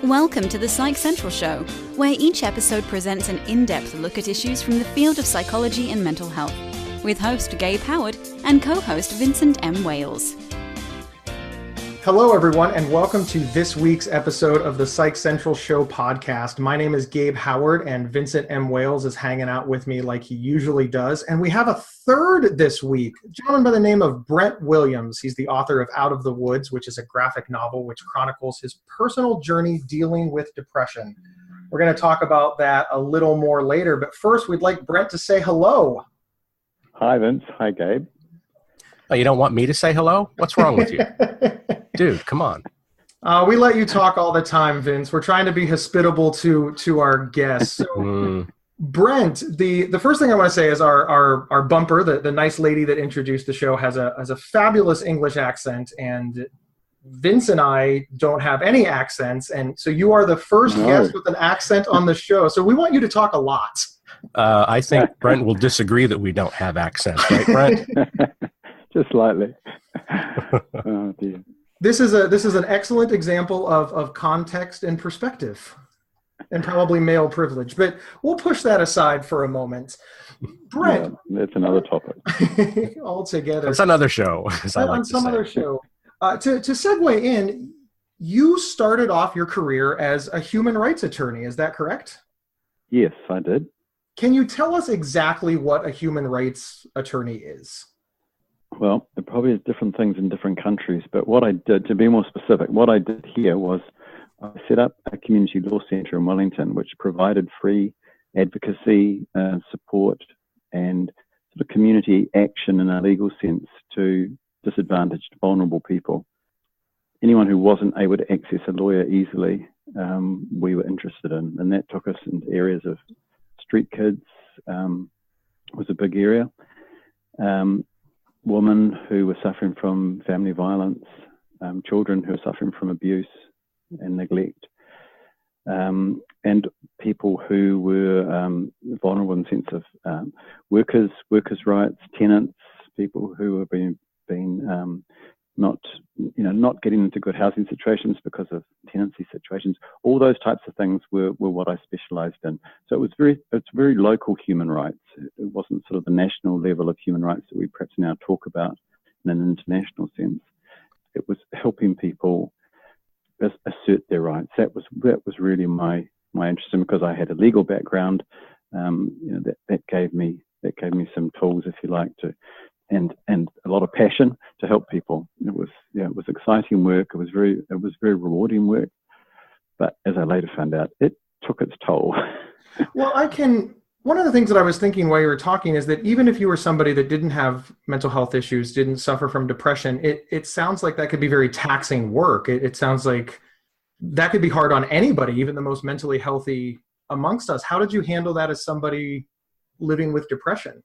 Welcome to the Psych Central Show, where each episode presents an in-depth look at issues from the field of psychology and mental health, with host Gabe Howard and co-host Vincent M. Wales. Hello, everyone, and welcome to this week's episode of the Psych Central Show podcast. My name is Gabe Howard, and Vincent M. Wales is hanging out with me like he usually does. And we have a third this week, a gentleman by the name of Brent Williams. He's the author of Out of the Woods, which is a graphic novel which chronicles his personal journey dealing with depression. We're going to talk about that a little more later, but first we'd like Brent to say hello. Hi, Vince. Hi, Gabe. Oh, you don't want me to say hello? What's wrong with you? Dude, come on. We let you talk all the time, Vince. We're trying to be hospitable to our guests. So, Brent, the first thing I want to say is our bumper, the nice lady that introduced the show, has a fabulous English accent, and Vince and I don't have any accents, and so you are the first guest with an accent on the show. So we want you to talk a lot. I think Brent will disagree that we don't have accents, right, Brent? Just slightly. Oh, dear. This is an excellent example of context and perspective, and probably male privilege. But we'll push that aside for a moment. Brent, yeah, that's another topic. Altogether, it's another show. On some other show. To segue in, you started off your career as a human rights attorney. Is that correct? Yes, I did. Can you tell us exactly what a human rights attorney is? Well, it probably is different things in different countries, but what I did, to be more specific, what I did here was I set up a community law centre in Wellington, which provided free advocacy, support, and sort of community action in a legal sense to disadvantaged, vulnerable people. Anyone who wasn't able to access a lawyer easily, we were interested in, and that took us into areas of street kids, was a big area. Women who were suffering from family violence, children who were suffering from abuse and neglect, and people who were vulnerable in the sense of workers' rights, tenants, people who have been not getting into good housing situations because of tenancy situations. All those types of things were what I specialised in. So it's very local human rights. It wasn't sort of the national level of human rights that we perhaps now talk about in an international sense. It was helping people assert their rights. That was really my interest in, because I had a legal background. That gave me some tools, if you like, to and a lot of passion to help people. It was exciting work. It was very rewarding work. But as I later found out, it took its toll. Well, one of the things that I was thinking while you were talking is that even if you were somebody that didn't have mental health issues, didn't suffer from depression, it sounds like that could be very taxing work. It sounds like that could be hard on anybody, even the most mentally healthy amongst us. How did you handle that as somebody living with depression?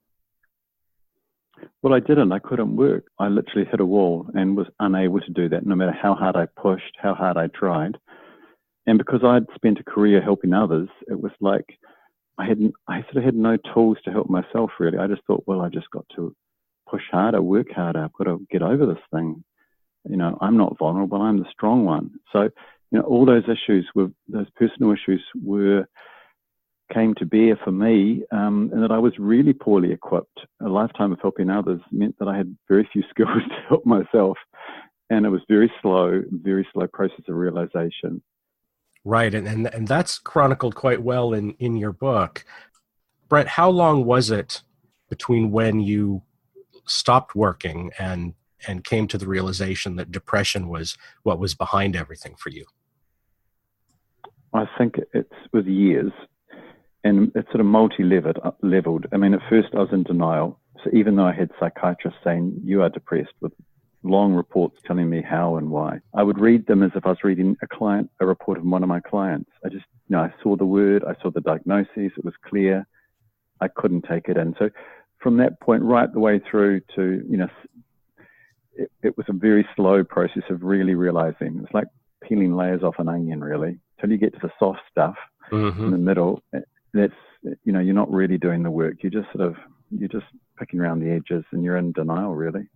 Well, I didn't. I couldn't work. I literally hit a wall and was unable to do that, no matter how hard I pushed, how hard I tried. And because I'd spent a career helping others, it was like I sort of had no tools to help myself, really. I just thought, well, I just got to push harder, work harder. I've got to get over this thing. I'm not vulnerable. I'm the strong one. So, all those personal issues came to bear for me, and that I was really poorly equipped. A lifetime of helping others meant that I had very few skills to help myself, and it was very slow process of realization. Right, and that's chronicled quite well in your book. Brent, how long was it between when you stopped working and came to the realization that depression was what was behind everything for you? I think it was years. And it's sort of multi-leveled. I mean, at first I was in denial. So even though I had psychiatrists saying, you are depressed, with long reports telling me how and why, I would read them as if I was reading a report of one of my clients. I just, I saw the word, I saw the diagnosis, it was clear. I couldn't take it in. So from that point right the way through to, it was a very slow process of really realizing. It's like peeling layers off an onion, really, till you get to the soft stuff in the middle. That's, you're not really doing the work. You're just picking around the edges, and you're in denial, really.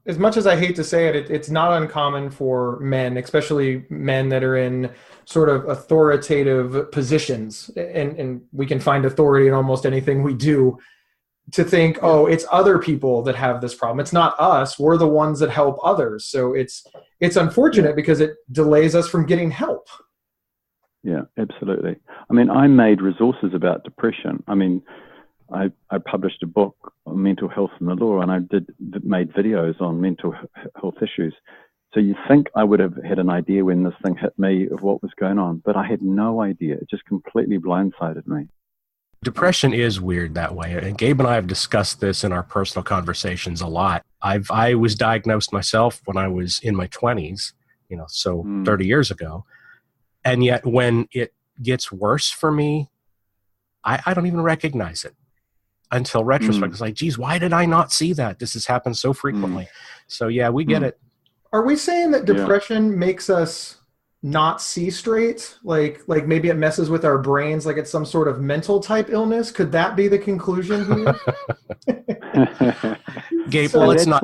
as much as I hate to say it, it's not uncommon for men, especially men that are in sort of authoritative positions, and we can find authority in almost anything we do, to think, oh, it's other people that have this problem. It's not us. We're the ones that help others. So it's unfortunate because it delays us from getting help. Yeah, absolutely. I mean, I made resources about depression. I mean, I published a book on mental health and the law, and I made videos on mental health issues. So you think I would have had an idea when this thing hit me of what was going on, but I had no idea. It just completely blindsided me. Depression is weird that way. And Gabe and I have discussed this in our personal conversations a lot. I was diagnosed myself when I was in my 20s, 30 years ago. And yet when it gets worse for me, I don't even recognize it until retrospect. It's like, geez, why did I not see that? This has happened so frequently. So yeah, we get it. Are we saying that depression makes us not see straight? Like maybe it messes with our brains, like it's some sort of mental type illness? Could that be the conclusion here? Gabe, So let's not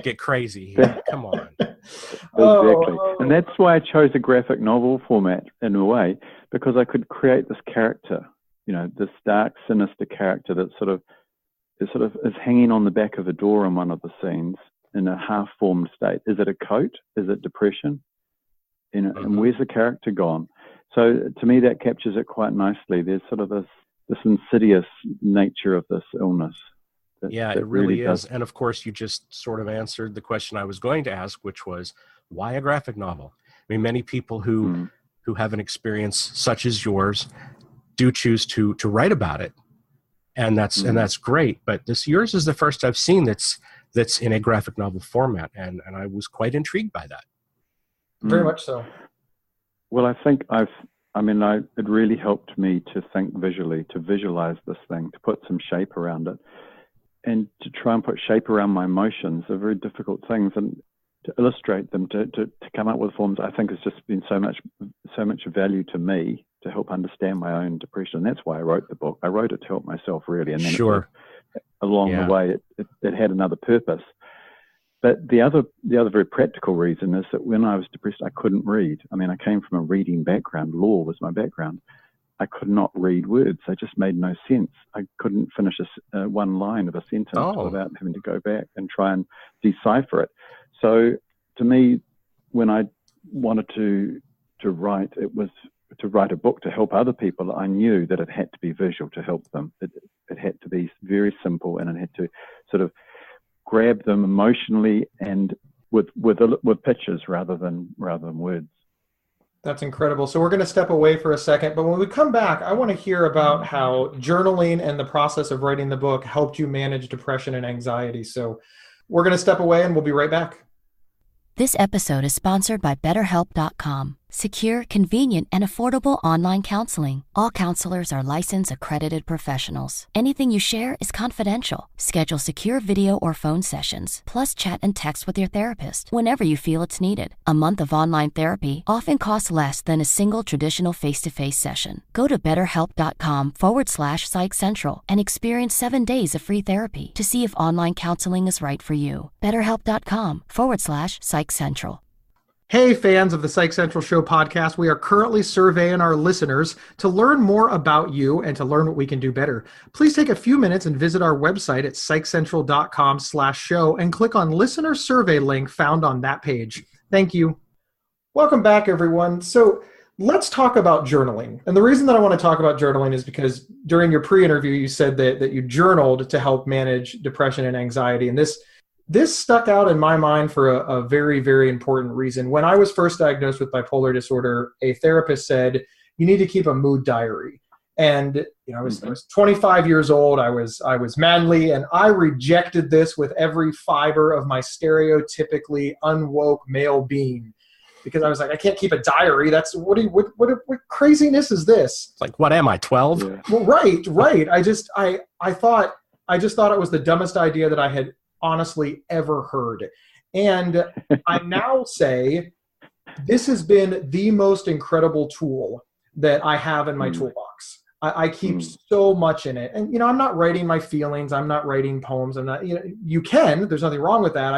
get crazy here. Come on. Exactly. And that's why I chose a graphic novel format in a way, because I could create this character, this dark, sinister character that sort of is hanging on the back of a door in one of the scenes in a half-formed state. Is it a coat? Is it depression? And where's the character gone? So to me, that captures it quite nicely. There's sort of this insidious nature of this illness. It really is. And of course, you just sort of answered the question I was going to ask, which was, why a graphic novel? I mean, many people who have an experience such as yours do choose to write about it. And that's great. But yours is the first I've seen that's in a graphic novel format. And I was quite intrigued by that. Very much so. Well, I think it really helped me to think visually, to visualize this thing, to put some shape around it. And to try and put shape around my emotions are very difficult things, and to illustrate them, to come up with forms, I think has just been so much value to me to help understand my own depression. That's why I wrote the book. I wrote it to help myself, really, and then along the way, it had another purpose. But the other very practical reason is that when I was depressed, I couldn't read. I mean, I came from a reading background. Law was my background. I could not read words. They just made no sense. I couldn't finish one line of a sentence without having to go back and try and decipher it. So to me, when I wanted to write, it was to write a book to help other people. I knew that it had to be visual to help them. It had to be very simple, and it had to sort of grab them emotionally and with pictures rather than words. That's incredible. So we're going to step away for a second, but when we come back, I want to hear about how journaling and the process of writing the book helped you manage depression and anxiety. So we're going to step away and we'll be right back. This episode is sponsored by BetterHelp.com. Secure, convenient, and affordable online counseling. All counselors are licensed, accredited professionals. Anything you share is confidential. Schedule secure video or phone sessions, plus chat and text with your therapist whenever you feel it's needed. A month of online therapy often costs less than a single traditional face-to-face session. Go to BetterHelp.com/Psych Central and experience 7 days of free therapy to see if online counseling is right for you. BetterHelp.com/Psych Central. Hey, fans of the Psych Central Show podcast, we are currently surveying our listeners to learn more about you and to learn what we can do better. Please take a few minutes and visit our website at psychcentral.com/show and click on listener survey link found on that page. Thank you. Welcome back, everyone. So let's talk about journaling. And the reason that I want to talk about journaling is because during your pre-interview, you said that you journaled to help manage depression and anxiety. And this stuck out in my mind for a very, very important reason. When I was first diagnosed with bipolar disorder, a therapist said, you need to keep a mood diary. And I was 25 years old. I was manly, and I rejected this with every fiber of my stereotypically unwoke male being, because I was like, I can't keep a diary. That's what craziness is this? It's like, what am I, 12? Yeah. Well, right. I just thought it was the dumbest idea that I had honestly ever heard. And I now say this has been the most incredible tool that I have in my toolbox. I keep so much in it. And, I'm not writing my feelings. I'm not writing poems. I'm not, you can, there's nothing wrong with that.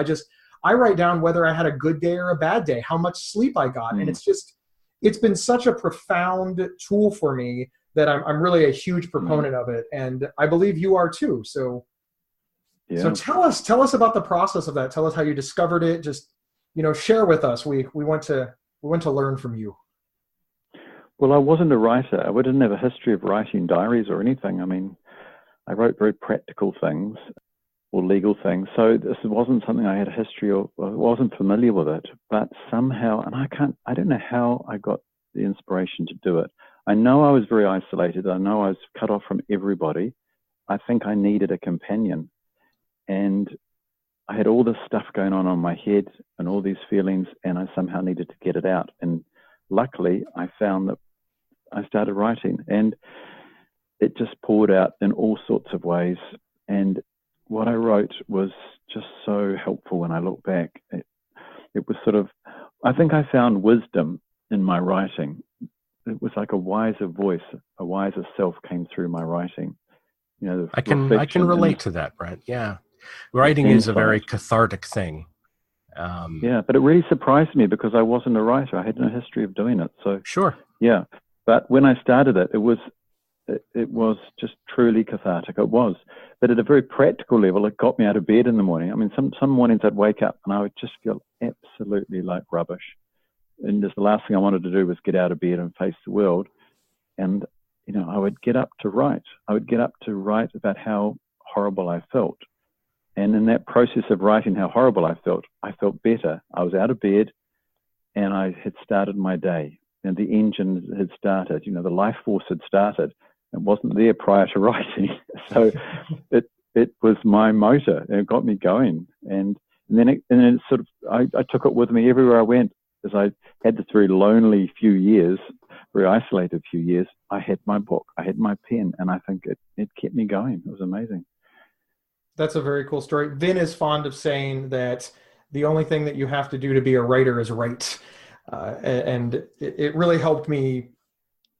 I write down whether I had a good day or a bad day, how much sleep I got. And it's been such a profound tool for me that I'm really a huge proponent of it. And I believe you are too. So tell us about the process of that. Tell us how you discovered it. Just, share with us. We want to learn from you. Well, I wasn't a writer. I didn't have a history of writing diaries or anything. I mean, I wrote very practical things or legal things. So this wasn't something I had a history of. I wasn't familiar with it. But somehow, and I don't know how I got the inspiration to do it. I know I was very isolated. I know I was cut off from everybody. I think I needed a companion. And I had all this stuff going on my head and all these feelings, and I somehow needed to get it out. And luckily, I found that I started writing, and it just poured out in all sorts of ways. And what I wrote was just so helpful when I look back. It was sort of, I think I found wisdom in my writing. It was like a wiser voice, a wiser self came through my writing. I can relate to that, Brent. Yeah. Writing is a very cathartic thing. But it really surprised me because I wasn't a writer. I had no history of doing it. So sure. Yeah. But when I started it was just truly cathartic. It was. But at a very practical level, it got me out of bed in the morning. I mean, some mornings I'd wake up and I would just feel absolutely like rubbish. And just the last thing I wanted to do was get out of bed and face the world. And, I would get up to write. I would get up to write about how horrible I felt. And in that process of writing how horrible I felt better. I was out of bed and I had started my day. And the engine had started, the life force had started. It wasn't there prior to writing. So it was my motor, and it got me going. And then it sort of, I took it with me everywhere I went. As I had this very lonely few years, very isolated few years, I had my book, I had my pen, and I think it kept me going. It was amazing. That's a very cool story. Vin is fond of saying that the only thing that you have to do to be a writer is write. And it really helped me,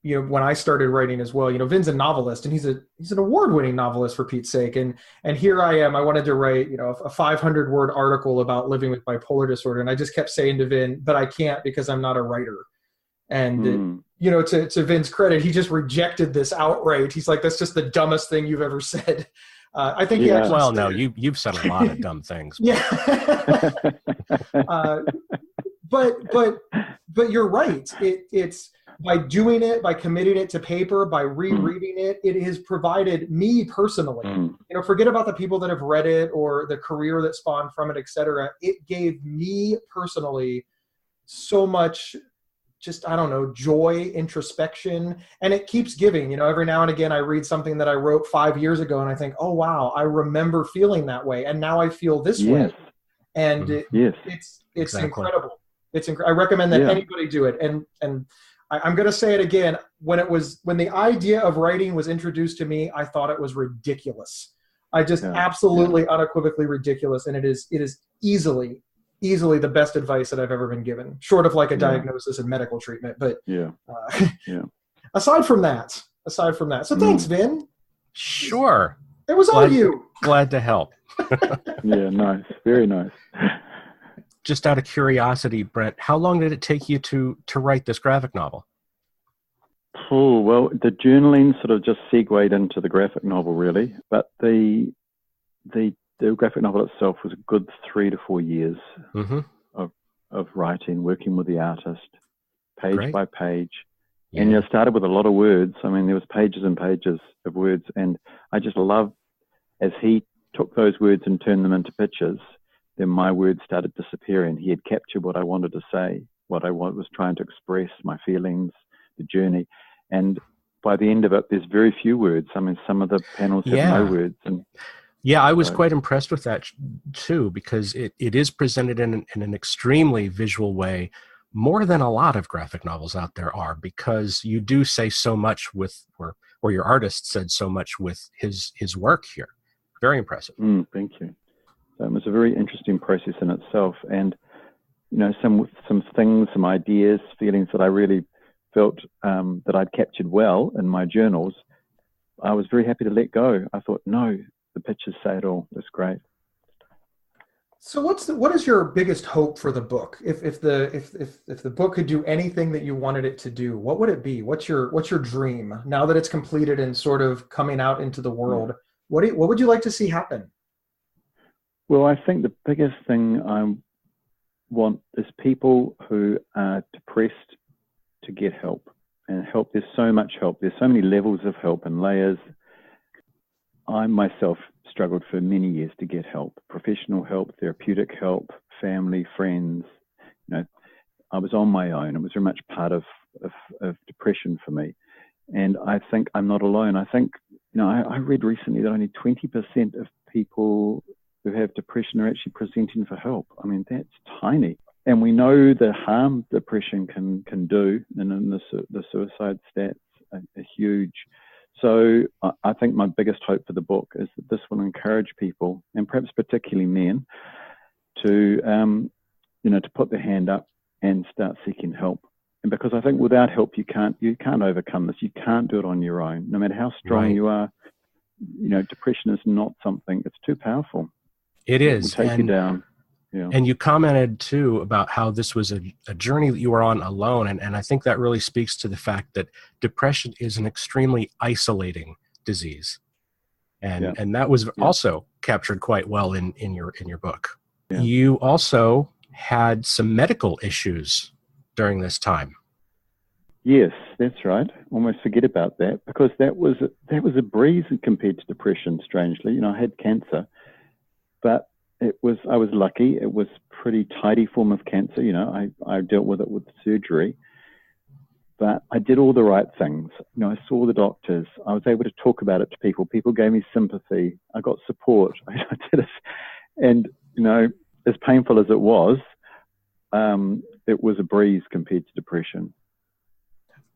when I started writing as well. Vin's a novelist, and he's an award-winning novelist, for Pete's sake. And here I am. I wanted to write, a 500-word article about living with bipolar disorder, and I just kept saying to Vin, but I can't because I'm not a writer. And to Vin's credit, he just rejected this outright. He's like, "That's just the dumbest thing you've ever said." I think he actually. Well, no, you've said a lot of dumb things. Yeah. But you're right. It's by doing it, by committing it to paper, by rereading it, it has provided me personally, forget about the people that have read it or the career that spawned from it, et cetera. It gave me personally so much, just, I don't know, joy, introspection, and it keeps giving. Every now and again I read something that I wrote 5 years ago and I think, oh wow, I remember feeling that way, and now I feel this way. And it's exactly. Incredible. I recommend that anybody do it. And I'm going to say it again. When the idea of writing was introduced to me, I thought it was ridiculous. I just absolutely unequivocally ridiculous. And it is easily the best advice that I've ever been given, short of like a diagnosis and medical treatment. But aside from that. So thanks, Vin. Sure. It was all you. Glad to help. Yeah, nice. Very nice. Just out of curiosity, Brent, how long did it take you to write this graphic novel? Oh, well, the journaling sort of just segued into the graphic novel, really. But the graphic novel itself was a good 3 to 4 years of writing, working with the artist, page by page. Yeah. And I started with a lot of words. I mean, there was pages and pages of words. And I just loved, as he took those words and turned them into pictures, then my words started disappearing. He had captured what I wanted to say, what I was trying to express, my feelings, the journey. And by the end of it, there's very few words. I mean, some of the panels have no words. And I was quite impressed with that too, because it is presented in an extremely visual way, more than a lot of graphic novels out there are, because you do say so much with, or your artist said so much with his work here. Very impressive. Thank you. It was a very interesting process in itself, and some things, some ideas, feelings that I really felt that I'd captured well in my journals I was very happy to let go. I thought, no, the pictures say it all. That's great. So what is your biggest hope for the book? If the book could do anything that you wanted it to do, what would it be? What's your dream now that it's completed and sort of coming out into the world? What would you like to see happen? Well, I think the biggest thing I want is people who are depressed to get help and help. There's so much help. There's so many levels of help and layers. I myself struggled for many years to get help, professional help, therapeutic help, family, friends. You know, I was on my own. It was very much part of depression for me. And I think I'm not alone. I think, you know, I read recently that only 20% of people who have depression are actually presenting for help. I mean, that's tiny. And we know the harm depression can do, and in the suicide stats are huge. So I think my biggest hope for the book is that this will encourage people, and perhaps particularly men, to to put their hand up and start seeking help. And because I think without help you can't overcome this. You can't do it on your own. No matter how strong you are, you know, depression is not something. It's too powerful. It is. It will take you down. Yeah. And you commented too about how this was a journey that you were on alone. And I think that really speaks to the fact that depression is an extremely isolating disease. And that was also captured quite well in your book. Yeah. You also had some medical issues during this time. Yes, that's right. Almost forget about that, because that was a breeze compared to depression, strangely. You know, I had cancer, but I was lucky. It was pretty tidy form of cancer. You know, I dealt with it with surgery, but I did all the right things. You know, I saw the doctors. I was able to talk about it to people. People gave me sympathy. I got support. I did it. And, you know, as painful as it was a breeze compared to depression.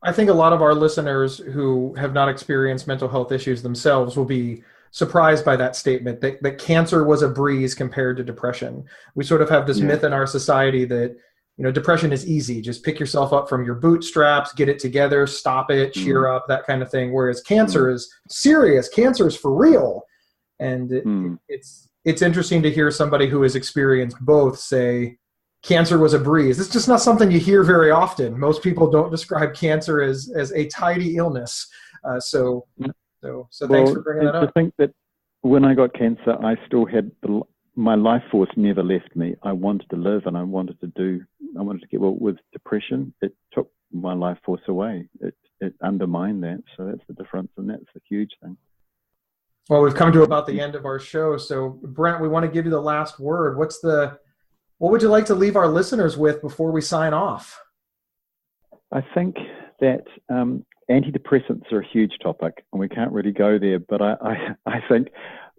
I think a lot of our listeners who have not experienced mental health issues themselves will be surprised by that statement, that cancer was a breeze compared to depression. We sort of have this myth in our society that, you know, depression is easy. Just pick yourself up from your bootstraps, get it together, stop it, cheer up, that kind of thing. Whereas cancer is serious. Cancer is for real. And it's interesting to hear somebody who has experienced both say cancer was a breeze. It's just not something you hear very often. Most people don't describe cancer as a tidy illness. So thanks for bringing that up. To think that when I got cancer, I still had my life force never left me. I wanted to live, and I wanted to get well. With depression, it took my life force away. It undermined that. So that's the difference, and that's a huge thing. Well, we've come to about the end of our show. So Brent, we want to give you the last word. What would you like to leave our listeners with before we sign off? I think that antidepressants are a huge topic, and we can't really go there, but I think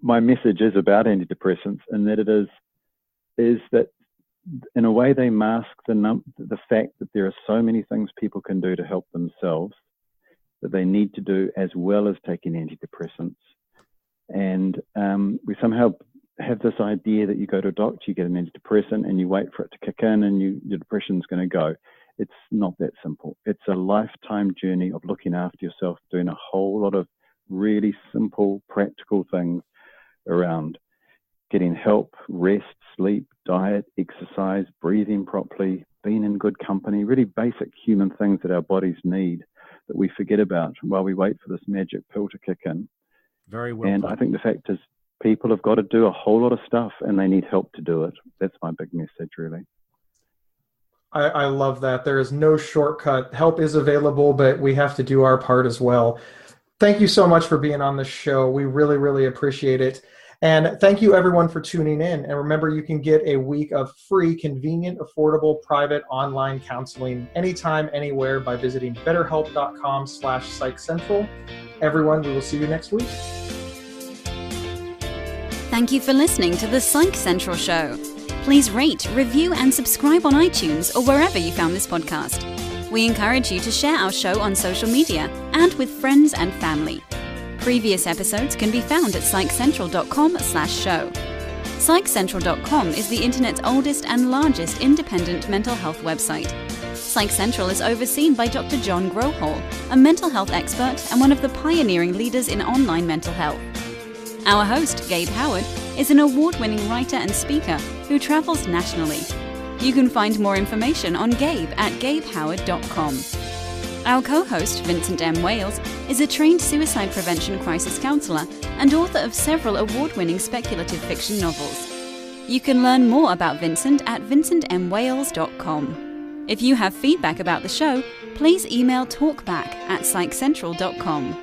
my message is about antidepressants, and that it is that in a way they mask the fact that there are so many things people can do to help themselves that they need to do as well as taking antidepressants. And we somehow have this idea that you go to a doctor, you get an antidepressant, and you wait for it to kick in, and your depression's going to go. It's not that simple. It's a lifetime journey of looking after yourself, doing a whole lot of really simple, practical things around getting help, rest, sleep, diet, exercise, breathing properly, being in good company, really basic human things that our bodies need that we forget about while we wait for this magic pill to kick in. Very well. And I think the fact is people have got to do a whole lot of stuff, and they need help to do it. That's my big message, really. I love that. There is no shortcut. Help is available, but we have to do our part as well. Thank you so much for being on the show. We really, really appreciate it. And thank you everyone for tuning in. And remember, you can get a week of free, convenient, affordable, private online counseling anytime, anywhere by visiting betterhelp.com/Psych Central. Everyone, we will see you next week. Thank you for listening to the Psych Central Show. Please rate, review, and subscribe on iTunes or wherever you found this podcast. We encourage you to share our show on social media and with friends and family. Previous episodes can be found at psychcentral.com/show. Psychcentral.com is the internet's oldest and largest independent mental health website. Psych Central is overseen by Dr. John Grohol, a mental health expert and one of the pioneering leaders in online mental health. Our host, Gabe Howard, is an award-winning writer and speaker who travels nationally. You can find more information on Gabe at gabehoward.com. Our co-host, Vincent M. Wales, is a trained suicide prevention crisis counselor and author of several award-winning speculative fiction novels. You can learn more about Vincent at vincentmwales.com. If you have feedback about the show, please email talkback@psychcentral.com.